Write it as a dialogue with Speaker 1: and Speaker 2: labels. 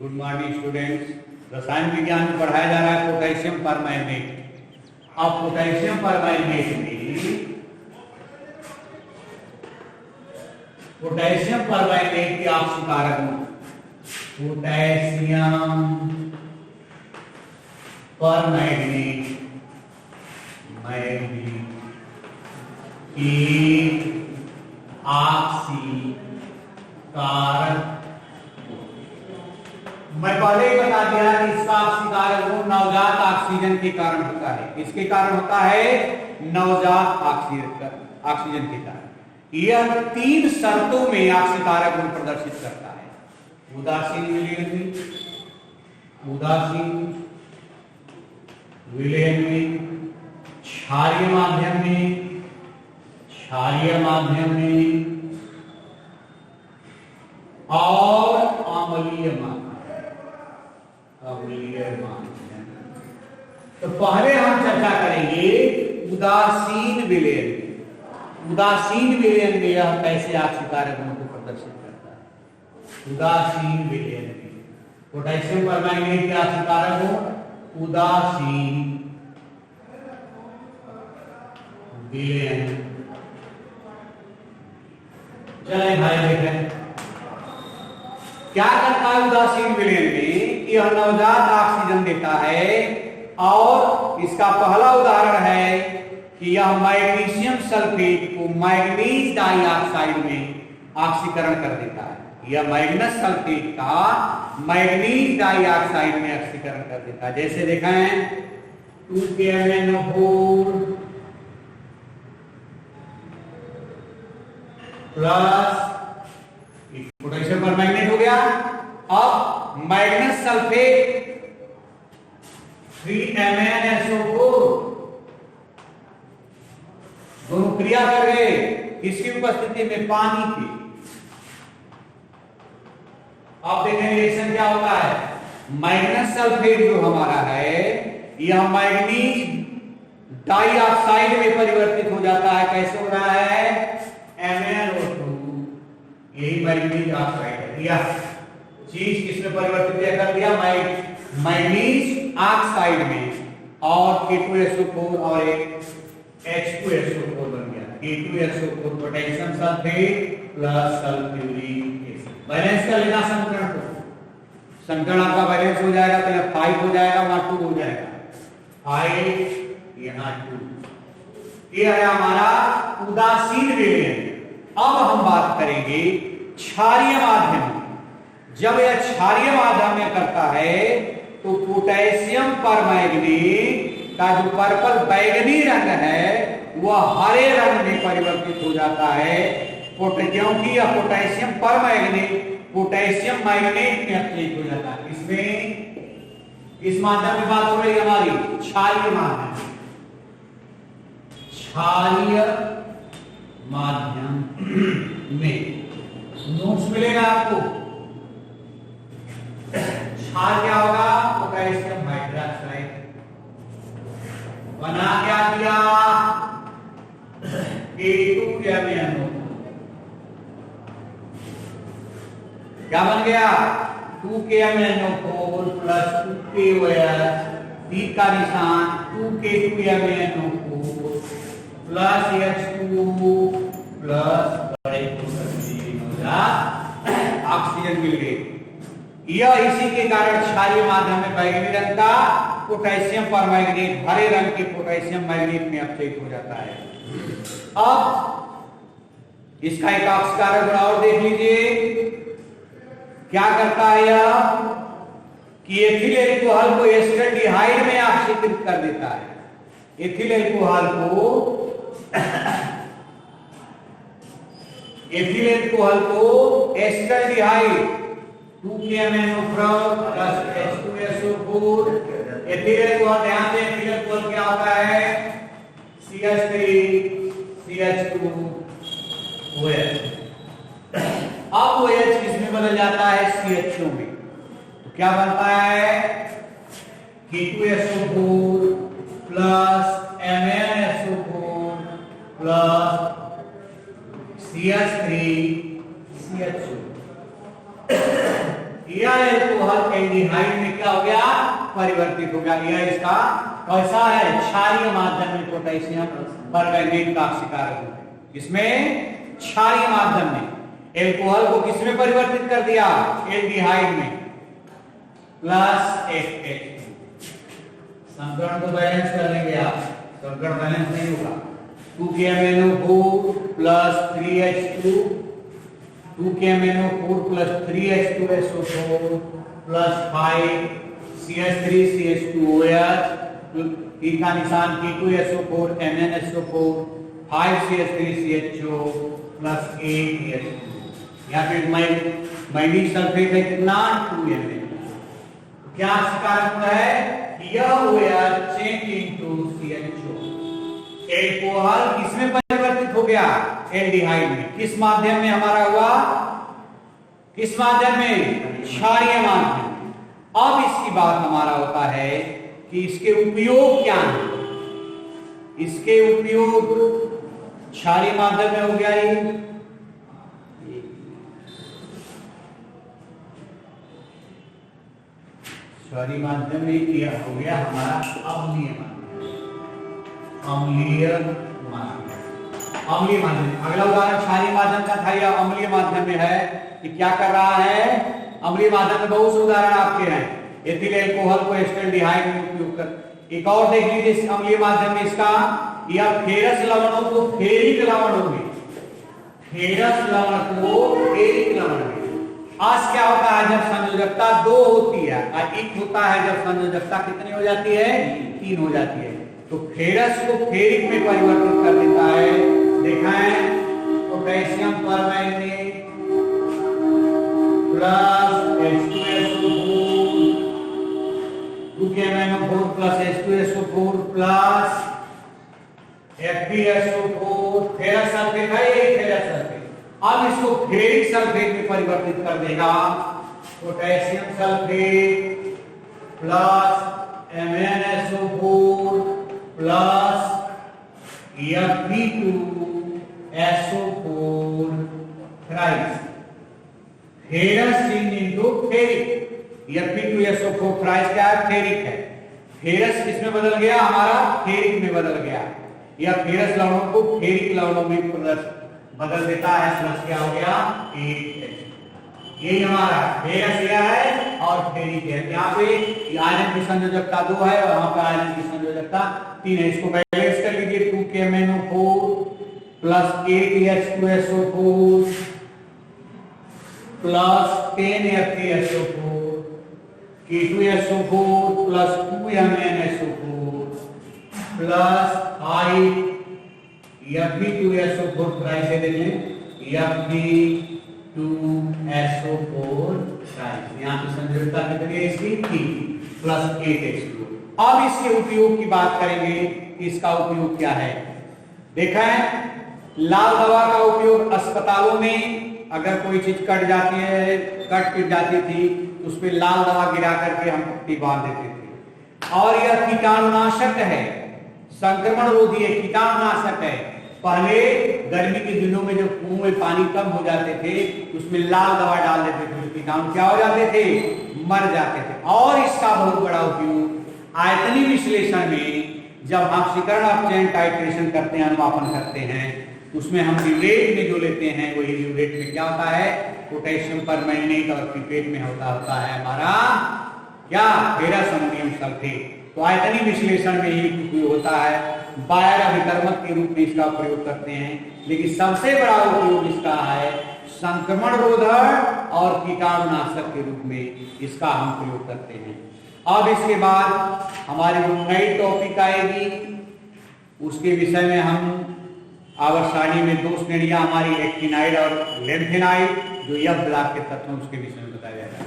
Speaker 1: Good morning students. रसायन विज्ञान में पढ़ाया जा रहा है पोटेशियम परमैंगनेट। अब पोटेशियम परमैंगनेट में पोटेशियम परमैंगनेट के ऑक्सीकारक पोटेशियम परमैंगनेट की ऑक्सीकारक, मैं पहले ही बता दिया कि इसका ऑक्सीकारक गुण नवजात ऑक्सीजन के कारण होता है। किसके कारण होता है? नवजात ऑक्सीजन के कारण। यह 3 शर्तों में ऑक्सीकारक गुण प्रदर्शित करता है। उदासीन विलयन में, क्षारीय माध्यम में और अम्लीय माध्यम। तो पहले हम चर्चा करेंगे उदासीन विलयन। उदासीन विलयन में यह कैसे ऑक्सीकारक गुण को प्रदर्शित करता है। उदासीन विलयन में पोटेशियम परमैंगनेट के ऑक्सीकारक गुण उदासीन विलयन। चले भाई देखें क्या करता है उदासीन विलयन में। यह नवजात ऑक्सीजन देता है और इसका पहला उदाहरण है कि यह मैग्नीशियम सल्फेट को मैग्नीज डाइऑक्साइड में ऑक्सीकरण कर देता है। यह मैग्नस सल्फेट का मैग्नीज डाइऑक्साइड में ऑक्सीकरण कर देता है। जैसे देखें 2KMnO4 प्लस पोटेशियम परमैंगनेट हो गया। अब मैग्नस सल्फेट 3MnSO4 दोनों क्रिया कर रहे किसकी उपस्थिति में? पानी की। अब देखें रिएक्शन क्या होता है। मैग्नस सल्फेट जो हमारा है यह मैग्नीज डाइऑक्साइड में परिवर्तित हो जाता है। कैसे हो रहा है? MnO2, यही मैग्नीज ऑक्साइड है। यह चीज किसमें परिवर्तित कर दिया? मैग्नीज ऑक्साइड में, और K2SO4 और एक H2SO4 बन गया। K2SO4 potassium sulphate plus sulphuric acid. Balance कर लेना संकरण को। संकरण आपका बैलेंस हो जाएगा तो यह 5 हो जाएगा, वहां 2 हो जाएगा। 5 यहां 2। यह है हमारा उदासीन विलयन। अब हम बात करेंगे क्षारीय माध्यम। जब यह क्षारीय माध्यम में करता है तो पोटेशियम परमैंगनेट का जो पर्पल बैंगनी रंग है वह हरे रंग में परिवर्तित हो जाता है। क्योंकि यह पोटेशियम परमैंगनेट पोटेशियम मैग्नेट में अपचयित हो जाता है। इसमें इस माध्यम में बात हो रही है हमारी क्षारीय माध्यम। क्षारीय माध्यम में नोट्स मिलेगा आपको। क्षार क्या होगा? Potassium hydroxide. बना क्या दिया? K2MnO4। क्या बन गया? 2KMnO4 प्लस 2KOH, B का निशान 2K2MnO4 plus H2 plus oxygen मिल गई। यह इसी के कारण क्षारीय माध्यम में बैंगनी रंग का पोटेशियम परमैंगनेट हरे रंग के पोटेशियम मैग्नेट में अपचयित हो जाता है। अब इसका एक ऑक्सीकारक गुण और देख लीजिए। क्या करता है यह कि एथिल अल्कोहल को एस्टरडिहाइड में ऑक्सीकृत कर देता है। एथिल अल्कोहल को एस्टरडिहाइड 2KMnO4 plus H2SO4। Ethyl alcohol, ध्यान दें एथिल अल्कोहल क्या होता है? CH3 CH2 OH। अब OH किसमें बदल जाता है? CHO में। तो क्या बनता है? K2SO4 plus MnSO4 plus CH3 CHO। यह एल्कोहल एल्डिहाइड में क्या हो गया, परिवर्तित हो गया। यह इसका कैसा है, क्षारीय माध्यम में पोटेशियम परमैंगनेट का ऑक्सीकारक है। इसमें क्षारीय माध्यम में एल्कोहल को किसमें परिवर्तित कर दिया, एल्डिहाइड में, प्लस एच। संकरण को बैलेंस कर लेंगे आप, संकरण बैलेंस नहीं होगा। 2KMnO4 plus 3H2, 2KMnO4 plus 3H2SO4 plus 5CH3CH2OH, T का निशान T2SO4 MnSO4, 5CH3CHO plus 8H2। यहाँ पे मैग्नीशियम सल्फेट है कितना, 2Mn। क्या ऑक्सीकारक है, यह OH change into CHO। Alcohol किसमें परिवर्तित हो गया, एल्डिहाइड में। किस माध्यम में हमारा हुआ, किस माध्यम में, क्षारीय माध्यम। अब इसकी बात हमारा होता है कि इसके उपयोग क्या है। इसके उपयोग क्षारीय माध्यम में हो गया, ये क्षारीय माध्यम में यह हो गया हमारा अम्लीय माध्यम, अम्लीय माध्यम, अम्लीय माध्यम। अगला उदाहरण क्षारीय माध्यम का था, यह अम्लीय माध्यम में है कि क्या कर रहा है, अम्लीय माध्यम में बहुत से उदाहरण आपके हैं। एथिल एल्कोहल को एस्टल्डिहाइड में उपयोग कर। एक और देख लीजिए इस अम्लीय माध्यम में इसका, यह फेरस लवणों को फेरिक लवणों में, फेरस लवण को फेरिक लवण में। आज क्या होता है, जब संयोजकता 2 होती है और 1 होता है, जब संयोजकता कितनी हो जाती है, 3 हो जाती है, तो फेरस को फेरिक में परिवर्तित कर देता है। देखा है, potassium permanganate plus H2SO4, 2KMnO4 plus H2SO4 plus FeSO4, ferrous sulphate है, ये फेरस सल्फेट। अब इसको फेरिक सल्फेट में परिवर्तित कर देगा, potassium sulphate plus MnSO4 plus Fe2SO4 thrice, ferrous change into ferric. Fe2SO4 thrice क्या है, फेरिक है। फेरस किसमें बदल गया, हमारा फेरिक में बदल गया। यह फेरस लवणों को फेरिक लवणों में बदल देता है, प्लस क्या हो गया, 8H। ये हमारा फेरस यह है और फेरिक है। यहाँ पे आयरन की संयोजकता 2 है और यहाँ पे आयरन की संयोजकता 3 है। इसको बैलेंस कर लीजिए, 2KMnO4 plus 8H2SO4 plus 10FeSO4, K2SO4 plus 2MnSO4 plus 5 Fe2SO4 thrice से देखें, Fe2SO4 थ्राइस। यहाँ की संयोजकता कितनी है इसकी, 3 प्लस 8H2। अब इसके उपयोग की बात करेंगे, इसका उपयोग क्या है। देखा है, लाल दवा का उपयोग अस्पतालों में अगर कोई चीज कट जाती है, कट पिट जाती थी, उस पर लाल दवा गिरा करके हम पट्टी बांध देते थे। और यह कीटाणुनाशक है, संक्रमण रोधी है, कीटाणुनाशक है। पहले गर्मी के दिनों में जब कुओं में पानी कम हो जाते थे, उसमें लाल दवा डाल देते थे, कीटाणु क्या हो जाते थे, मर जाते थे। और इसका बहुत बड़ा उपयोग आयतनीय विश्लेषण में, जब हम ऑक्सीकरण अपचयन टाइट्रेशन करते हैं, अनुमापन करते हैं, उसमें हम ल्यूरेट में जो लेते हैं, वही ल्यूरेट में क्या होता है, पोटेशियम परमैंगनेट, और पिपेट में होता है हमारा क्या, फेरस अमोनियम सल्फेट। तो आयतनीय विश्लेषण में ही उपयोग होता है। बायर अभिकर्मक के रूप में इसका प्रयोग करते हैं, लेकिन सबसे बड़ा उपयोग इसका है संक्रमण रोधक और कीटाणुनाशक के रूप में इसका हम प्रयोग करते हैं। अब इसके बाद हमारी जो नई टॉपिक आएगी, उसके विषय में हम आवर्त सारणी में 2 श्रेणियां हमारी एक्टिनाइड और लेंथेनाइड, जो यह ब्लॉक के तत्व उसके विषय में बताया जाएगा।